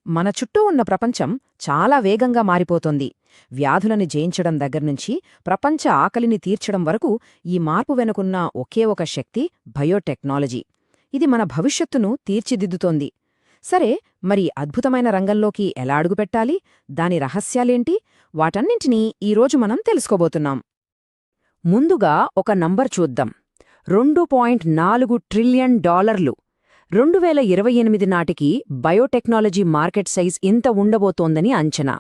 మన చుట్టూ ఉన్న ప్రపంచం చాలా వేగంగా మారిపోతోంది. వ్యాధులని జయించడం దగ్గర్నుంచి ప్రపంచ ఆకలిని తీర్చడం వరకు ఈ మార్పు వెనుకున్న ఒకే ఒక శక్తి బయోటెక్నాలజీ. ఇది మన భవిష్యత్తును తీర్చిదిద్దుతోంది. సరే, మరి అద్భుతమైన రంగంలోకి ఎలా అడుగుపెట్టాలి? దాని రహస్యాలేంటి? వాటన్నింటినీ ఈరోజు మనం తెలుసుకోబోతున్నాం. ముందుగా ఒక నంబర్ చూద్దాం. 2.4 ట్రిలియన్ డాలర్లు. 2028 నాటికి బయోటెక్నాలజీ మార్కెట్ సైజ్ ఇంత ఉండబోతోందని అంచనా.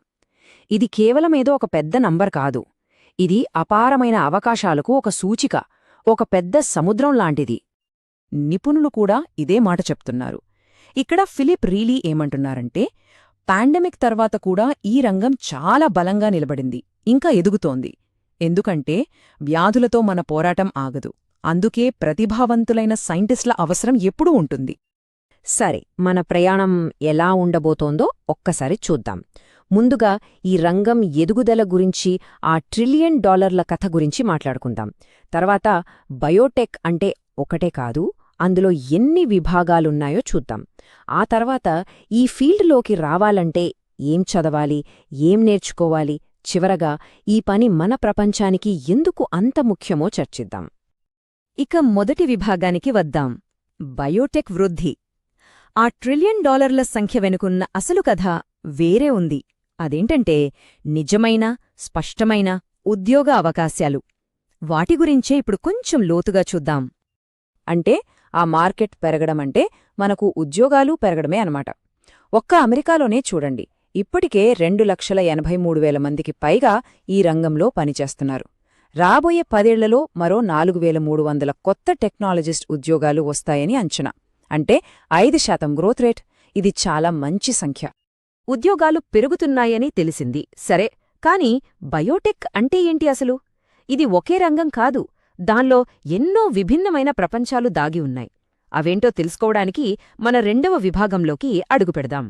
ఇది కేవలమేదో ఒక పెద్ద నంబర్ కాదు. ఇది అపారమైన అవకాశాలకు ఒక సూచిక, ఒక పెద్ద సముద్రం లాంటిది. నిపుణులు కూడా ఇదే మాట చెప్తున్నారు. ఇక్కడ ఫిలిప్ రీలీ ఏమంటున్నారంటే, పాండమిక్ తర్వాత కూడా ఈ రంగం చాలా బలంగా నిలబడింది, ఇంకా ఎదుగుతోంది. ఎందుకంటే వ్యాధులతో మన పోరాటం ఆగదు. అందుకే ప్రతిభావంతులైన సైంటిస్టుల అవసరం ఎప్పుడూ ఉంటుంది. సరే, మన ప్రయాణం ఎలా ఉండబోతోందో ఒక్కసారి చూద్దాం. ముందుగా ఈ రంగం ఎదుగుదల గురించి, ఆ ట్రిలియన్ డాలర్ల కథ గురించి మాట్లాడుకుందాం. తర్వాత బయోటెక్ అంటే ఒకటే కాదు, అందులో ఎన్ని విభాగాలున్నాయో చూద్దాం. ఆ తర్వాత ఈ ఫీల్డ్లోకి రావాలంటే ఏం చదవాలి, ఏం నేర్చుకోవాలి, చివరగా ఈ పని మన ప్రపంచానికి ఎందుకు అంత ముఖ్యమో చర్చిద్దాం. ఇక మొదటి విభాగానికి వద్దాం. బయోటెక్ వృద్ధి. ఆ ట్రిలియన్ డాలర్ల సంఖ్య వెనుకున్న అసలు కథ వేరే ఉంది. అదేంటంటే నిజమైన, స్పష్టమైన ఉద్యోగ అవకాశాలు. వాటి గురించే ఇప్పుడు కొంచెం లోతుగా చూద్దాం. అంటే ఆ మార్కెట్ పెరగడమంటే మనకు ఉద్యోగాలు పెరగడమే అనమాట. ఒక్క అమెరికాలోనే చూడండి, ఇప్పటికే 2,83,000 మందికి పైగా ఈ రంగంలో పనిచేస్తున్నారు. రాబోయే 10 ఏళ్లలో మరో 4,300 కొత్త టెక్నాలజిస్ట్ ఉద్యోగాలు వస్తాయని అంచనా. అంటే 5% గ్రోత్ రేట్. ఇది చాలా మంచి సంఖ్య. ఉద్యోగాలు పెరుగుతున్నాయని తెలిసింది, సరే. కాని బయోటెక్ అంటే ఏంటి అసలు? ఇది ఒకే రంగం కాదు, దానిలో ఎన్నో విభిన్నమైన ప్రపంచాలు దాగి ఉన్నాయి. అవేంటో తెలుసుకోవడానికి మన రెండవ విభాగంలోకి అడుగుపెడదాం.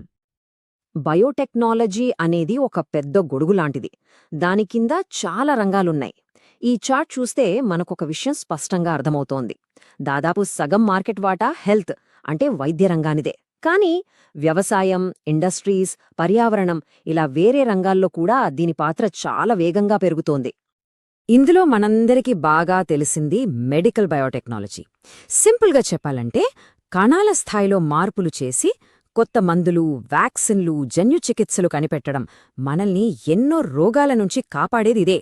బయోటెక్నాలజీ అనేది ఒక పెద్ద గొడుగులాంటిది. దాని కింద చాలా రంగాలున్నాయి. ఈ చార్ట్ చూస్తే మనకొక విషయం స్పష్టంగా అర్థమవుతోంది. దాదాపు సగం మార్కెట్ వాటా హెల్త్ అంటే వైద్య రంగానిదే. కానీ వ్యవసాయం, ఇండస్ట్రీస్, పర్యావరణం ఇలా వేరే రంగాల్లో కూడా దీని పాత్ర చాలా వేగంగా పెరుగుతోంది. ఇందులో మనందరికీ బాగా తెలిసింది మెడికల్ బయోటెక్నాలజీ. సింపుల్గా చెప్పాలంటే కణాల స్థాయిలో మార్పులు చేసి కొత్త మందులు, వ్యాక్సిన్లు, జన్యు చికిత్సలు కనిపెట్టడం, మనల్ని ఎన్నో రోగాల నుంచి కాపాడేదిదే.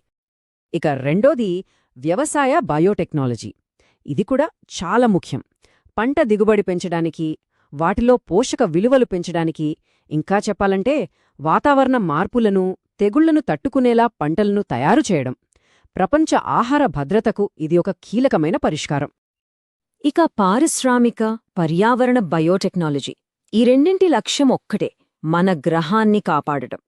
ఇక రెండోది వ్యవసాయ బయోటెక్నాలజీ. ఇది కూడా చాలా ముఖ్యం. పంట దిగుబడి పెంచడానికి, వాటిలో పోషక విలువలు పెంచడానికి, ఇంకా చెప్పాలంటే వాతావరణ మార్పులను, తెగుళ్లను తట్టుకునేలా పంటలను తయారు చేయడం. ప్రపంచ ఆహార భద్రతకు ఇది ఒక కీలకమైన పరిష్కారం. ఇక పారిశ్రామిక, పర్యావరణ బయోటెక్నాలజీ. ఈ రెండింటి లక్ష్యం ఒక్కటే, మన గ్రహాన్ని కాపాడటం.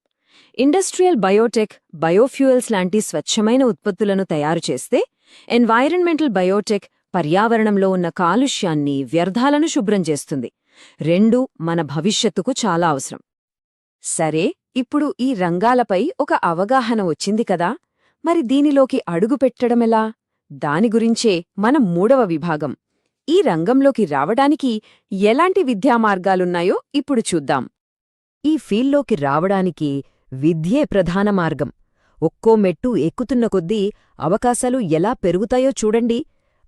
ఇండస్ట్రియల్ బయోటెక్ బయోఫ్యూయల్స్ లాంటి స్వచ్ఛమైన ఉత్పత్తులను తయారుచేస్తే, ఎన్వైరన్మెంటల్ బయోటెక్ పర్యావరణంలో ఉన్న కాలుష్యాన్ని, వ్యర్థాలను శుభ్రం చేస్తుంది. రెండూ మన భవిష్యత్తుకు చాలా అవసరం. సరే, ఇప్పుడు ఈ రంగాలపై ఒక అవగాహన వచ్చింది కదా, మరి దీనిలోకి అడుగుపెట్టడమెలా? దాని గురించే మన మూడవ విభాగం. ఈ రంగంలోకి రావడానికి ఎలాంటి విద్యా మార్గాలున్నాయో ఇప్పుడు చూద్దాం. ఈ ఫీల్డ్లోకి రావడానికి విద్యే ప్రధాన మార్గం. ఒక్కో మెట్టు ఎక్కుతున్న కొద్దీ అవకాశాలు ఎలా పెరుగుతాయో చూడండి.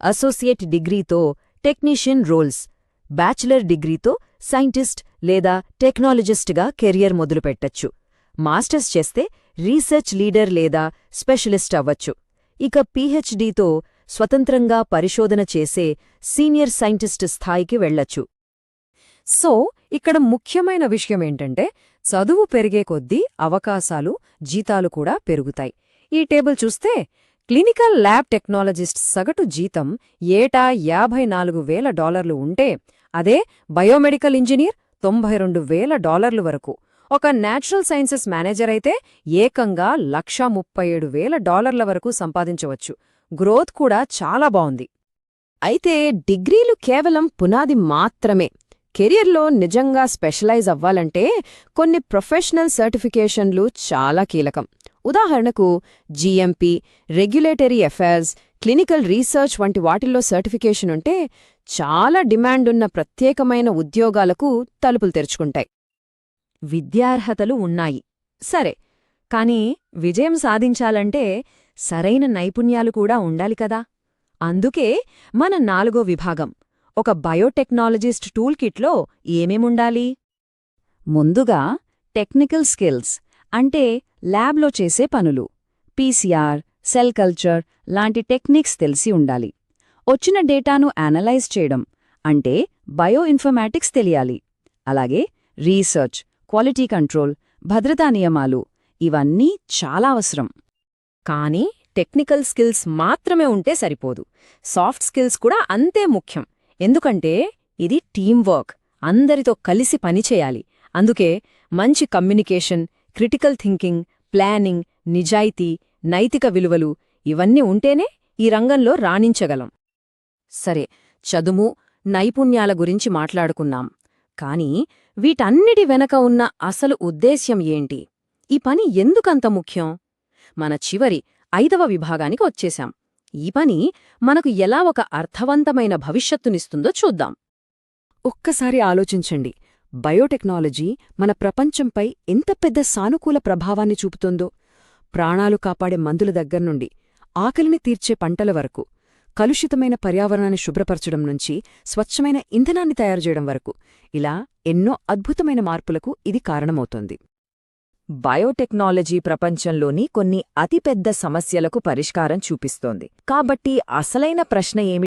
అసోసియేట్ డిగ్రీతో టెక్నీషియన్ రోల్స్, బ్యాచిలర్ డిగ్రీతో సైంటిస్ట్ లేదా టెక్నాలజిస్ట్గా కెరియర్ మొదలుపెట్టచ్చు. మాస్టర్స్ చేస్తే రీసెర్చ్ లీడర్ లేదా స్పెషలిస్ట్ అవ్వచ్చు. ఇక పీహెచ్డీతో స్వతంత్రంగా పరిశోధన చేసే సీనియర్ సైంటిస్ట్ స్థాయికి వెళ్లొచ్చు. సో ఇక్కడ ముఖ్యమైన విషయమేంటంటే, చదువు పెరిగే కొద్దీ అవకాశాలు, జీతాలు కూడా పెరుగుతాయి. ఈ టేబుల్ చూస్తే క్లినికల్ ల్యాబ్ టెక్నాలజిస్ట్ సగటు జీతం ఏటా $54,000 ఉంటే, అదే బయోమెడికల్ ఇంజనీర్ $92,000 వరకు. ఒక నేచురల్ సైన్సెస్ మేనేజర్ అయితే ఏకంగా $137,000 వరకు సంపాదించవచ్చు. గ్రోత్ కూడా చాలా బావుంది. అయితే డిగ్రీలు కేవలం పునాది మాత్రమే. కెరియర్లో నిజంగా స్పెషలైజ్ అవ్వాలంటే కొన్ని ప్రొఫెషనల్ సర్టిఫికేషన్లు చాలా కీలకం. ఉదాహరణకు GMP, regulatory affairs, clinical research వంటి వాటిల్లో సర్టిఫికేషన్ ఉంటే చాలా డిమాండున్న ప్రత్యేకమైన ఉద్యోగాలకు తలుపులు తెరుచుకుంటాయి. విద్యార్హతలు ఉన్నాయి. సరే, కానీ విజయం సాధించాలంటే సరైన నైపుణ్యాలు కూడా ఉండాలి కదా. అందుకే మన 4వ విభాగం, ఒక బయోటెక్నాలజిస్ట్ టూల్ కిట్లో ఏమేముండాలి? ముందుగా టెక్నికల్ స్కిల్స్ అంటే ల్యాబ్లో చేసే పనులు, పీసీఆర్, సెల్ కల్చర్ లాంటి టెక్నిక్స్ తెలిసి ఉండాలి. వచ్చిన డేటాను అనలైజ్ చేయడం అంటే బయోఇన్ఫర్మాటిక్స్ తెలియాలి. అలాగే రీసెర్చ్, క్వాలిటీ కంట్రోల్, భద్రతా నియమాలు ఇవన్నీ చాలా అవసరం. కానీ టెక్నికల్ స్కిల్స్ మాత్రమే ఉంటే సరిపోదు. సాఫ్ట్ స్కిల్స్ కూడా అంతే ముఖ్యం. ఎందుకంటే ఇది టీం వర్క్, అందరితో కలిసి పనిచేయాలి. అందుకే మంచి కమ్యూనికేషన్, క్రిటికల్ థింకింగ్, ప్లానింగ్, నిజాయితీ, నైతిక విలువలు ఇవన్నీ ఉంటేనే ఈ రంగంలో రాణించగలం. సరే, చదువు, నైపుణ్యాల గురించి మాట్లాడుకున్నాం. కానీ వీటన్నిటి వెనక ఉన్న అసలు ఉద్దేశ్యం ఏంటి? ఈ పని ఎందుకంత ముఖ్యం? మన చివరి 5వ విభాగానికి వచ్చేశాం. ఈ పని మనకు ఎలా ఒక అర్థవంతమైన భవిష్యత్తునిస్తుందో చూద్దాం. ఒక్కసారి ఆలోచించండి, బయోటెక్నాలజీ మన ప్రపంచంపై ఎంత పెద్ద సానుకూల ప్రభావాన్ని చూపుతుందో. ప్రాణాలు కాపాడే మందుల దగ్గర్నుండి, ఆకలిని తీర్చే పంటల వరకు, కలుషితమైన పర్యావరణాన్ని శుభ్రపరచడం నుంచి స్వచ్ఛమైన ఇంధనాన్ని తయారుచేయడం వరకు, ఇలా ఎన్నో అద్భుతమైన మార్పులకు ఇది కారణమవుతోంది. బయోటెక్నాలజీ ప్రపంచంలోని కొన్ని అతిపెద్ద సమస్యలకు పరిష్కారం చూపిస్తోంది. కాబట్టి అసలైన ప్రశ్న ఏమిటి?